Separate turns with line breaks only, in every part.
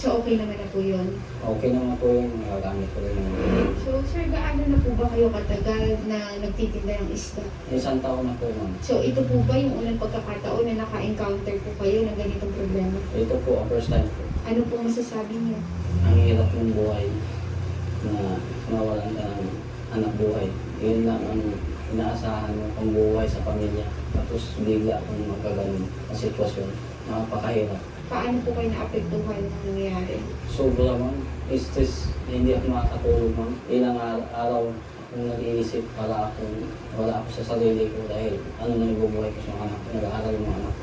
So, okay naman na po yun.
Okay naman po yung magagamit ko rin.
So, sir, gaano na po ba kayo katagal na nagtitinda ng isda?
Isang taon na po, ma'am.
So, ito po ba yung unang pagkakataon na naka-encounter po kayo ng ganitong problema?
Ito po ang first time po.
Ano po masasabi niyo?
Ang hirap ng buhay na mawalan ka ng anak buhay. Yun lang ang inaasahan mo pang buhay sa pamilya. Tapos bigla kung magkaganon ang sitwasyon. Napakahirap.
Paano po kayo naapektuhan ng nangyayari?
Sobra, ma'am. Stress. Hindi ako makakatulog, ma'am. Ilang araw akong nag-iisip wala ako sa sarili ko dahil ano na ibubuhay ko sa mga anak. Nag-aaral yung mga anak.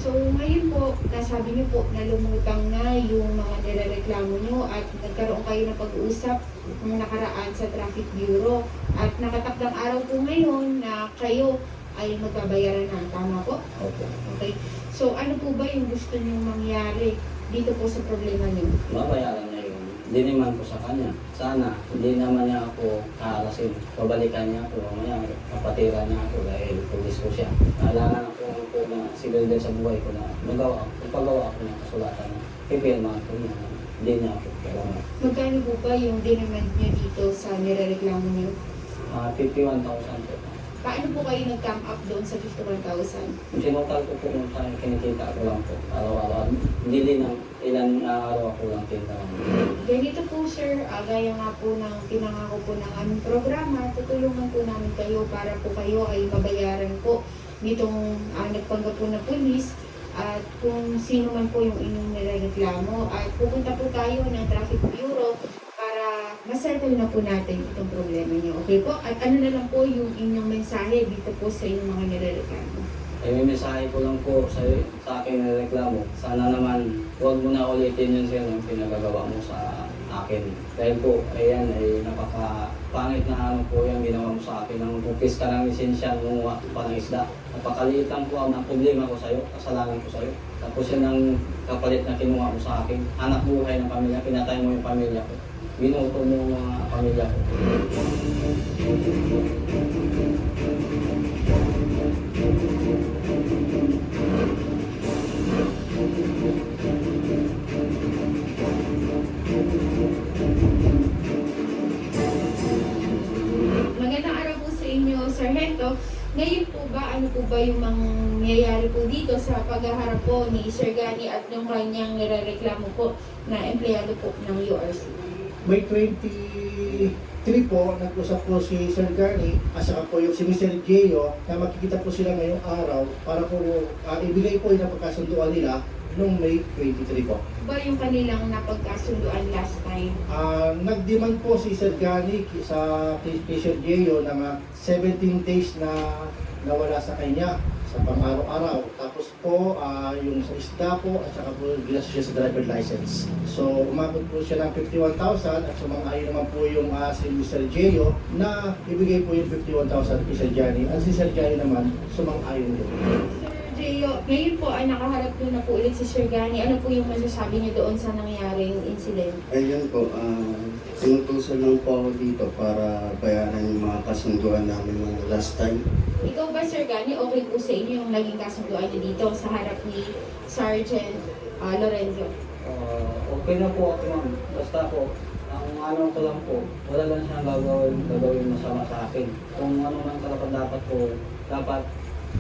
So, ngayon po, nasabi niyo po na lumutang na yung mga nirereklamo niyo at nagkaroon kayo ng pag-uusap ng nakaraan sa Traffic Bureau. At nakatakdang araw po ngayon na kayo ay magbabayaran na. Tama po?
Okay.
Okay. So, ano po ba yung gusto niyong mangyari dito po sa problema niyo?
Mabayaran niya yun. Diniman ko sa kanya. Sana hindi naman niya ako kaalasin. Pabalikan niya ako. Mamaya kapatira niya ako dahil pulis ko siya. Kailangan ako na seguridad sa buhay ko na paggawa ako ng kasulatan na pipirmahan ko niya. Hindi niya ako kailangan.
Magkano po ba yung dinemand niyo dito sa nirereklamo niyo?
51,000 po.
Paano po kayo nag-come up doon sa 51,000?
Yung sinutal ko po kung saan kinikita ko lang po. Araw-araw. Hindi din ng ilang araw ako lang tinta.
Ganito po sir, gaya nga po ng pinangako po ng aming programa, tutulungan po namin kayo para po kayo ay mabayaran po nitong nagpanggap po na pulis at kung sino man po yung inyong nirereklamo at pupunta po tayo ng Traffic Bureau para masettle na po natin itong problema niyo. Okay po? At ano na lang po yung inyong mensahe dito po sa inyong mga nirereklamo?
Ay, may mensahe ko lang po sa akin na reklamo. Sana naman huwag mo na ulitin yun sir yung pinagagawa mo sa akin. Dahil po, ayan, ay napaka-pangit na ano po yung ginawa mo sa akin. Nang pupis ka ng lisensya, nunguha pa ng isda. Napakaliit lang po ang problema ko sa'yo, kasalanan ko sa'yo. Tapos yun ang kapalit na kinuha mo sa akin. Anak buhay ng pamilya, pinatay mo yung pamilya ko. Binuto mo yung mga pamilya ko.
Magandang araw po sa inyo, Sargento. Ngayon po ba, ano po ba yung mangyayari po dito sa paghaharap po ni Sir Gani at yung kanyang nirereklamo po na empleyado po ng URC?
May 23 po, nag-usap po si Sir Gani at saka po yung si Mr. Gio na makikita po sila ngayong araw para po ibigay po yung napagkasunduan nila noong May 23 po.
Ba yung kanilang napagkasunduan last time?
Nag-demand po si Sir Gani sa kay Sir Gio ng 17 days na nawala sa kanya sa pang-araw-araw. Tapos po, yung sa isda po at saka po gilas siya sa driver license. So, umabot po siya ng 51,000 at sumang-ayon naman po yung si Mr. Gio na ibigay po yung 51,000 kay Sir Gani. At si Sir Gani naman, sumang-ayon din.
Sir Gio, ngayon po ay nakaharap doon na po ulit si Sir Gani. Ano po yung masasabi niyo doon sa nangyaring incident?
Ayun po, sinutusan lang po ako dito para bayaran yung mga kasunduan namin ng last time.
Ikaw ba, Sir Gani, okay po sa inyo yung naging kasunduan niyo dito sa harap ni Sergeant Lorenzo?
Okay na po ako, ma'am. Basta po, ang ano ko lang po, wala lang siyang gagawin masama sa akin. Kung ano man karapat dapat po, dapat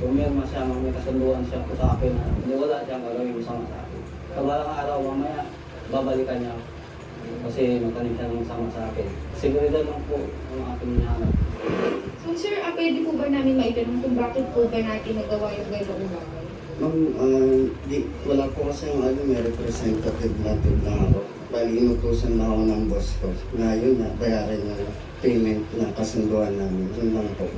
pumirma siya, may kasunduan siya po sa akin. Hindi wala siyang gagawin masama sa akin. Kabalang araw, mamaya, babalikan niya ako. Kasi magkanin siya ng masama sa akin. Seguridad lang po ang aking hinahanap.
So, sir, pwede po ba namin maitanong kung bakit po ba natin nagawa yung ganoong bagay?
Ma'am, wala po kasi yung may representative natin lang ako. Bali, inutusan na ako ng boss ko. Na yun na, bayaran na payment na kasunduan namin. Yun lang po.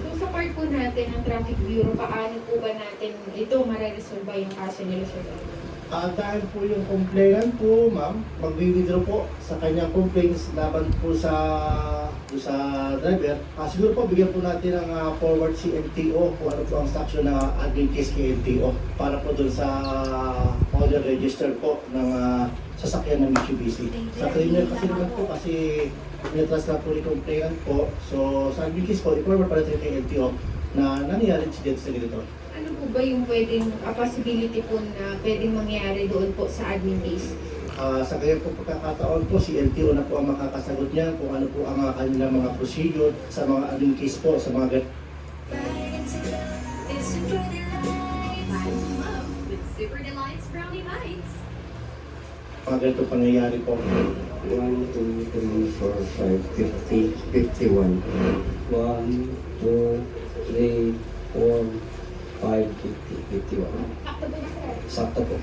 So, sa part po natin ng Traffic Bureau, paano po ba natin ito mareresolve yung kaso nila, Sir Gani?
Dahil po yung complainant po, ma'am, mag-withdraw po sa kanyang complaints laban po sa driver. Siguro po bigyan po natin ng forward si LTO kung ano po ang sanction na admin case kay LTO para po dun sa order register po ng sasakyan ng Mitsubishi. Sa criminal kasi naman po kasi pinatras na po ni complainant po. So sa admin case po, i-forward pa natin kay LTO na nangyari incident sa ganito.
Ano po ba yung pwedeng possibility po na pwedeng mangyari doon po sa admin case?
Sa ganyan po pagkakataon po, si LTO na po ang makakasagot niya kung ano po ang kanilang mga procedure sa mga admin case po, sa mga
It's Super Delights. Find love with Super Delights Brownie Bites.
ganito pangyayari po.
1, 2, 3, 4, 5, 50, 51.
1, 2, 3, 4, 5, 50, 51.
Sakto po na sir.
Sakto po.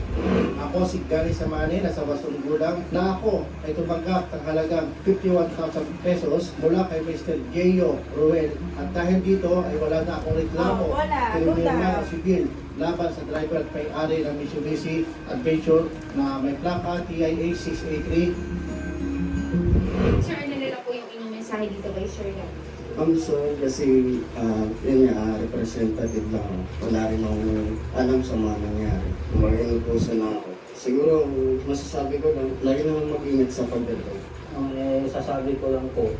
Ako si Gary Samani, nasa Wasong Gulang, na ako ay tumanggap ng halagang 51,000 pesos mula kay Mr. Jeyo Ruel. At dahil dito ay wala na akong reklamo, kriminal o sibil laban sa driver at may-ari ng Mitsubishi Adventure na may plaka TIA 683.
Sir, ano na lang po yung inyong mensahe dito kay Sir Lam?
Sorry kasi yun nga, representative lang ako. Wala rin akong alam sa mga nangyari. Mag-inutusan na ako. Siguro, masasabi ko lang, lagi naman mag-ingat sa pagdating.
Ang sasabi ko lang po,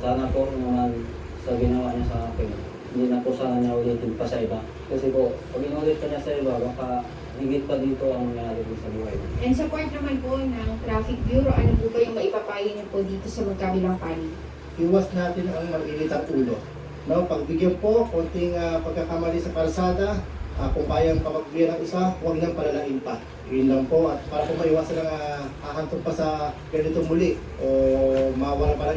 sana po naman sa ginawa niya sa akin, hindi na po sana niya ulitin pa sa iba. Kasi po, pag inulit pa niya sa iba, baka higit pa dito ang nangyari din sa buhay niya.
And sa part naman po ng Traffic Bureau, ano po ba yung maipapayo niyo po dito sa magkabilang panig?
Iwas natin ang mag-init ang ulo. No, pagbigyan po, konting pagkakamali sa kalsada, kung kayang pagbigyan ng isa, huwag nang palalain pa. Yun lang po, at para po maiwasan ng hahantong pa sa ganito muli o mawala pa ng